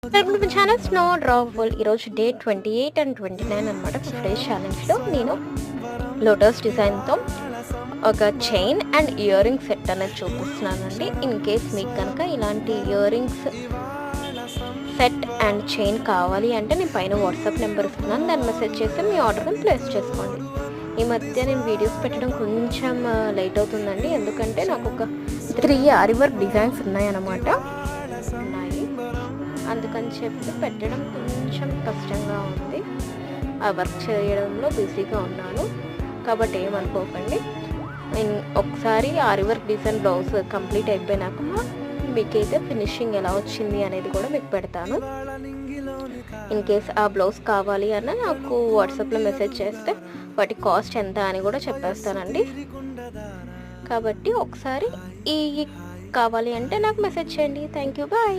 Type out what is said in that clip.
Welcome to my channel snowdropworld. ఈరోజు day 28 and 29 అనమాట. 5 days ఛాలెంజ్లో నేను లోటస్ డిజైన్తో ఒక chain and ear ring set అనేది చూపిస్తున్నానండి. ఇన్ కేస్ మీకు కనుక ఇలాంటి ear rings set and chain కావాలి అంటే నేను పైన వాట్సాప్ నెంబర్ ఇస్తున్నాను, దాన్ని మెసేజ్ చేసి మీ ఆర్డర్ని ప్లేస్ చేసుకోండి. ఈ మధ్య నేను వీడియోస్ పెట్టడం కొంచెం లేట్ అవుతుందండి, ఎందుకంటే నాకు ఒక 3 ఆరి వర్క్ డిజైన్స్ ఉన్నాయన్నమాట. అందుకని చెప్పి పెట్టడం కొంచెం కష్టంగా ఉంది. ఆ వర్క్ చేయడంలో బిజీగా ఉన్నాను కాబట్టి ఏమనుకోకండి. ఒకసారి ఆరి వర్క్ డిజైన్ బ్లౌజ్ కంప్లీట్ అయిపోయినాక మీకైతే ఫినిషింగ్ ఎలా వచ్చింది అనేది కూడా మీకు పెడతాను. ఇన్ కేస్ ఆ బ్లౌజ్ కావాలి అన్న నాకు వాట్సాప్లో మెసేజ్ చేస్తే వాటి కాస్ట్ ఎంత అని కూడా చెప్పేస్తానండి. కాబట్టి ఒకసారి ఈ కావాలి అంటే నాకు మెసేజ్ చేయండి. Thank you, bye.